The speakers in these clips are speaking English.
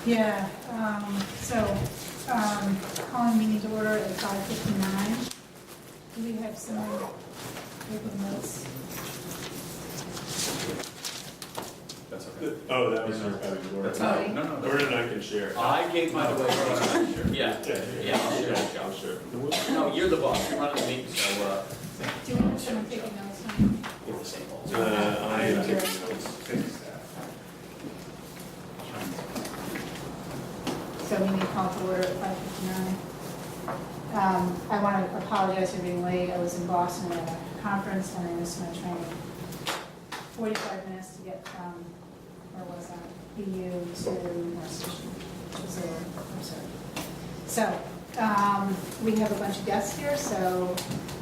Yeah, calling meeting to order at 5:59. Do we have some open notes? That's okay. Oh, that was your copy. That's Sorry. no. Gordon and I can share. I gave mine away. Yeah, yeah, I'll share. I'll share. No, you're the boss, you're running the meeting, so, Do we have someone taking notes? you're the same boss. I am taking notes. So we need to call to order at 5:59. I want to apologize for being late. I was in Boston at a conference and I missed my train. 45 minutes to get from, where was that? BU to North Station. I'm sorry. So, we have a bunch of guests here, so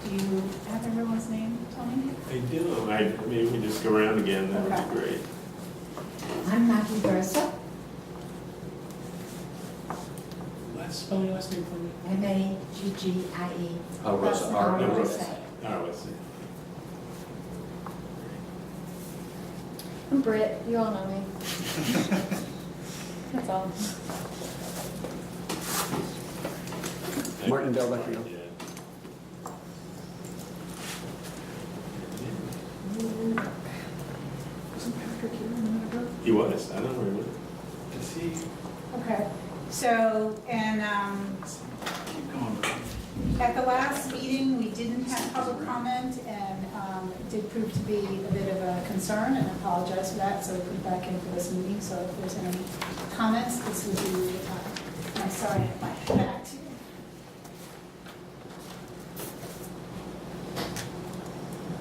do you have everyone's name, Tony? I do. Maybe we just go around again. That would Okay. be great. I'm Maggie Versa, Spell your last name for me. M-A-G-G-I-E. Oh, Rosa, That's R. all I wanna Rosa. say. Oh, let's see. I'm Britt, you all know me. That's all. Martin Del Vecchio. Yeah. Wasn't Patrick here a minute ago? He was. I don't know where he went. Is he? Okay, so, and Keep going. at the last meeting, we didn't have public comment, and it did prove to be a bit of a concern, and I apologize for that, so we put it back in for this meeting, so if there's any comments, this would be, I'm sorry, my back to you.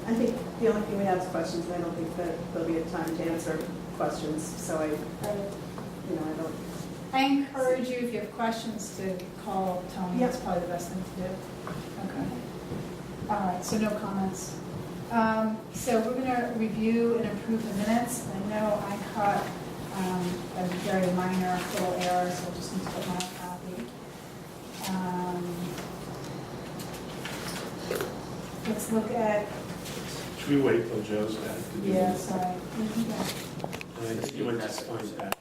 I think the only thing we have is questions, and I don't think that there'll be a time to answer questions, so I don't. I encourage you, if you have questions, to call Tony, that's probably the best thing to do. Okay. All right, so no comments. So we're gonna review and approve the minutes. I know I caught a very minor little error, so I just need to put my copy. Let's look at, Should we wait till Joe's back to do yeah, this? sorry. I think he went to spine back.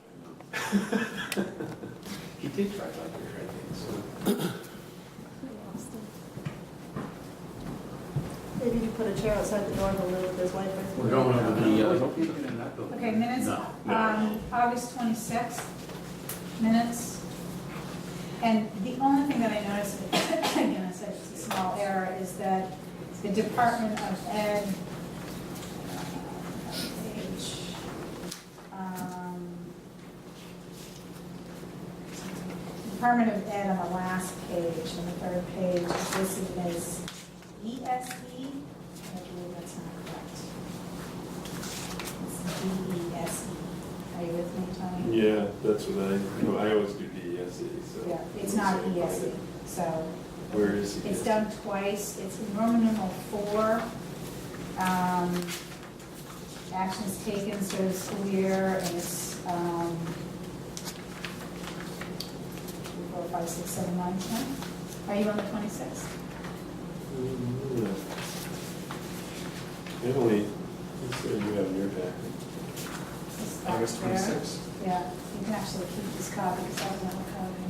He did try like here, I think, so. Maybe you put a chair outside the door and live with his wife. We're going over the, Okay, minutes, No. August 26th, minutes. And the only thing that I noticed, again, I said it's a small error, is that the Department of Ed, page, Department of Ed on the last page, on the third page, is listed as ESE. I believe that's not correct. It's DESE. Are you with me, Tony? Yeah, that's what I always do DESE, so. Yeah, it's not ESE, so Where is he? it's done twice. It's in Roman numeral 4. Actions taken, so it's school year, and it's 4, 5, 6, 7, 9, 10. Are you on the 26th? Emily, let's see what you have in your packet. It's back August there. 26th. Yeah, you can actually keep this copy because I don't have a copy.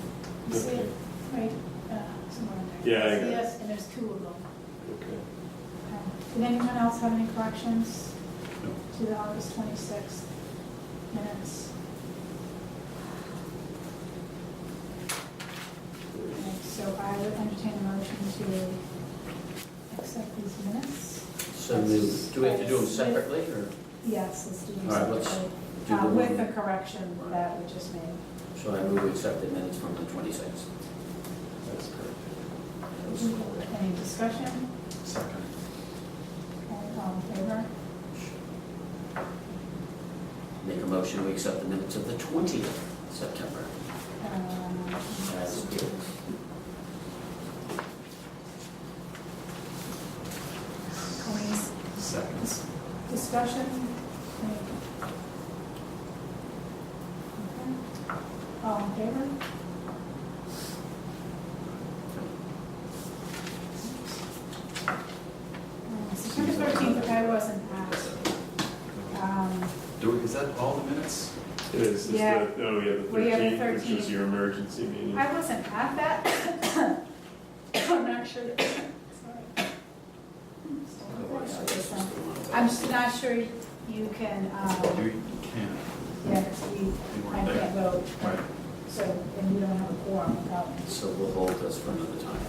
You see it? Okay. Right, somewhere in there. Yeah, I got it. Yes, and there's 2 of them. Okay. Okay. Did anyone else have any corrections No. to the August 26th minutes? Okay, so I would entertain a motion to accept these minutes. So do we have to do them separately, or? Yes, let's do them All right, let's separately. do the With one- the correction that we just made. So I move we accept the minutes from the 26th. That's correct. Any discussion? Second. Okay, all in favor? Make a motion, we accept the minutes of the 20th September. As is. Seconds. Discussion? Okay. All in favor? September 13th, I wasn't asked. Is that all the minutes? It is, it's Yeah. the, oh, yeah, the We have the 13th, which was 13th. your emergency meeting. I wasn't at that. I'm not sure. Sorry. I'm just not sure you can, You can. yeah, 'cause You I weren't there. can't vote, Right. so, and we don't have a quorum without me. So we'll hold this for another time.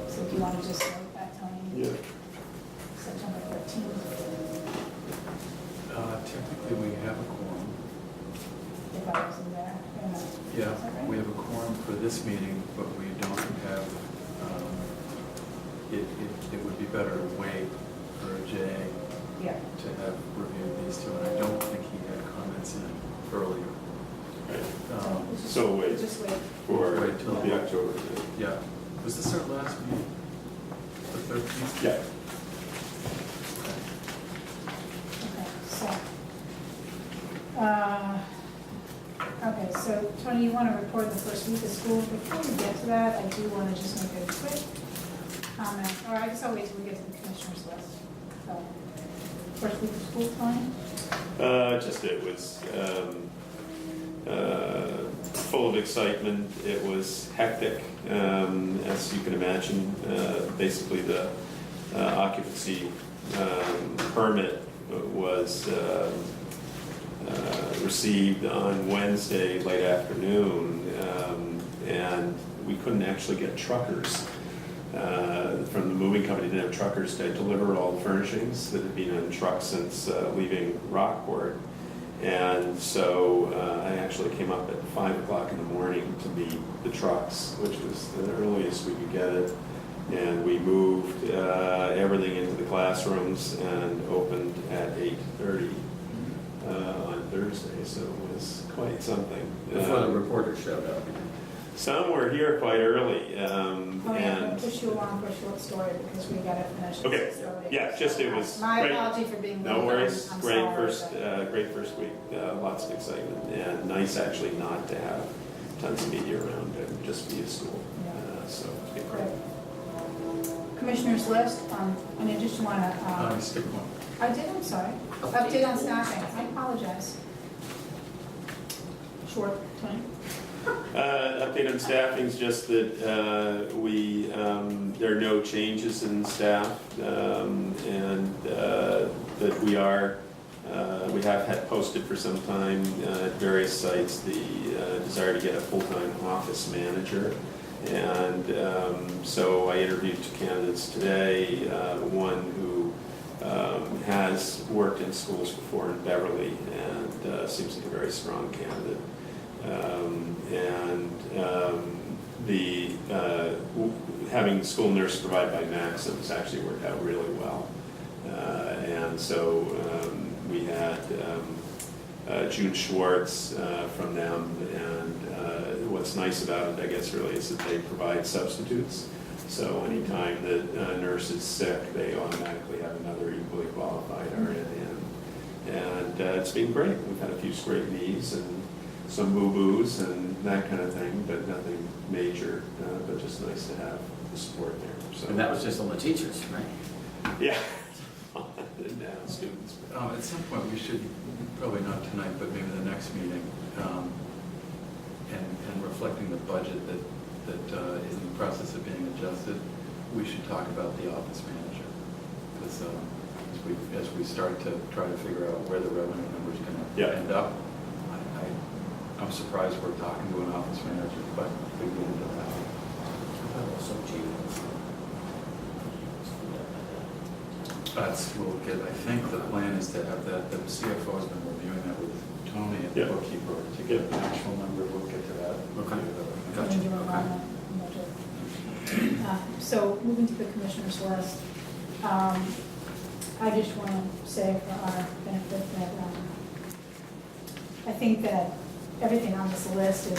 So do you want to just vote that, Tony? Yeah, September 13th, Typically, we have a quorum. if I wasn't there. Yeah, Is that right? we have a quorum for this meeting, but we don't have, it would be better to wait for Jay Yeah. to have reviewed these two, and I don't think he had comments in earlier. right. It's just- So wait Just wait. for Wait till- the October meeting. Yeah, was this our last meeting? The 13th? Yeah, Okay, so, okay, so Tony, you want to report the first week of school? Before we get to that, I do want to just make a quick comment, or I guess I'll wait till we get to the commissioner's list. So, first week of school, Tony? just it was full of excitement. It was hectic, as you can imagine. Basically, the occupancy permit was received on Wednesday late afternoon, and we couldn't actually get truckers from the moving company. Didn't have truckers to deliver all the furnishings that had been in trucks since leaving Rockport. And so I actually came up at 5 o'clock in the morning to meet the trucks, which was the earliest we could get it. And we moved everything into the classrooms and opened at 8:30 on Thursday, so it was quite something. Before the reporter showed up. Some were here quite early, Oh, yeah, and I'll push you along for a short story because we got to finish. this Okay, early. yeah, just it was My great. apology for being late. no worries. I'm Great sorry, first, but- great first week. Lots of excitement, and nice actually not to have tons of media around and just be at school. So it's been great. Great. Commissioner's list, and I just want to, Skip one. I did, I'm sorry. Update on staffing, I apologize. Short, Tony? Update on staffing is just that there are no changes in staff, and that we have had posted for some time at various sites the desire to get a full-time office manager. And so I interviewed 2 candidates today, one who has worked in schools before in Beverly and seems like a very strong candidate. Having the school nurse provided by Maxim has actually worked out really well. And so we had June Schwartz from them, and what's nice about it, I guess, really is that they provide substitutes. So anytime that a nurse is sick, they automatically have another equally qualified RN in. And it's been great. We've had a few scraped knees and some boo-boos and that kind of thing, but nothing major, but just nice to have the support there. So And that was just on the teachers, right? yeah. And now students. At some point, we should, probably not tonight, but maybe the next meeting, and reflecting the budget that is in the process of being adjusted, we should talk about the office manager. Because as we start to try to figure out where the revenue number's Yeah. gonna end up, I'm surprised we're talking to an office manager, but we get into that. So, Gene. We'll get, I think the plan is to have that, the CFO has been reviewing that with Tony and the Yeah. bookkeeper to get an actual number, we'll get to that. Okay. When Gotcha. you were on the budget. So moving to the commissioner's list, I just want to say for our benefit that I think that everything on this list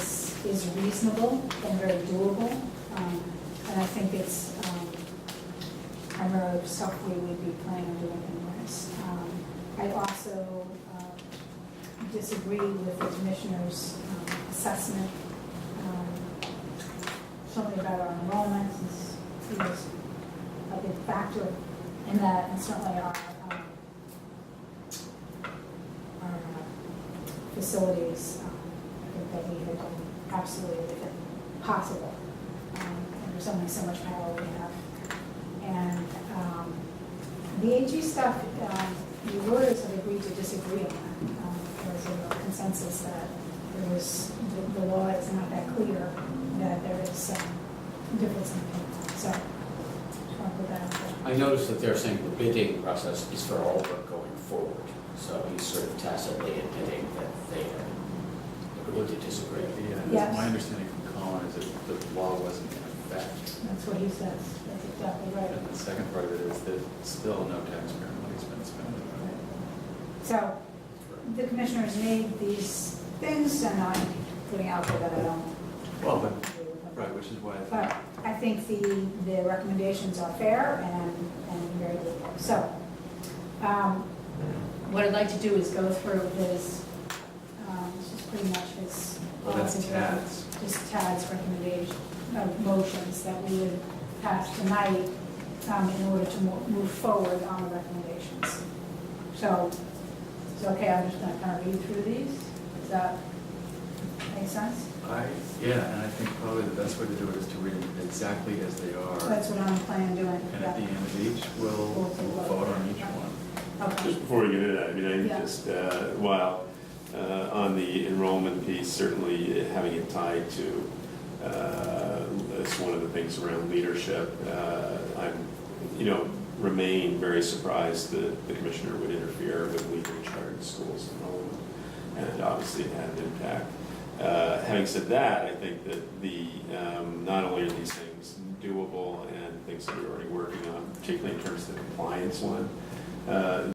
is reasonable and very doable. And I think it's primarily stuff we would be planning on doing anyways. I also disagree with the commissioner's assessment, something about our enrollment is a big factor in that, and certainly our facilities that we had done absolutely everything possible. And there's only so much power we have. And the AG stuff, the lawyers have agreed to disagree on that. There's a consensus that the law is not that clear, that there is some difference in opinion. So, just want to put that out there. I noticed that they're saying the bidding process is for all work going forward. So he's sort of tacitly admitting that they have agreed to disagree. Yes. My understanding from Colin is that the law wasn't in effect. That's what he says. That's exactly right. And the second part of it is that still no taxpayer money's been spent. So, the commissioners made these things, and I'm putting out there that I don't Well, but, agree with them. right, which is why I But I think the recommendations are fair and very good. So, what I'd like to do is go through his, this is pretty much his. Well, that's Tad's. Just Tad's recommendation, motions that we would pass tonight in order to move forward on the recommendations. So, it's okay, I'm just gonna kind of read through these. Does that make sense? Yeah, and I think probably the best way to do it is to read them exactly as they are. That's what I'm planning doing. And at the end of each, we'll vote on each one. Okay. Just before we get into that, I mean, I think Yeah. just, while on the enrollment piece, certainly having it tied to, it's one of the things around leadership. Remain very surprised that the commissioner would interfere with legally chartered schools enrollment, and obviously it had an impact. Having said that, I think that not only are these things doable and things that we're already working on, particularly in terms of the compliance one,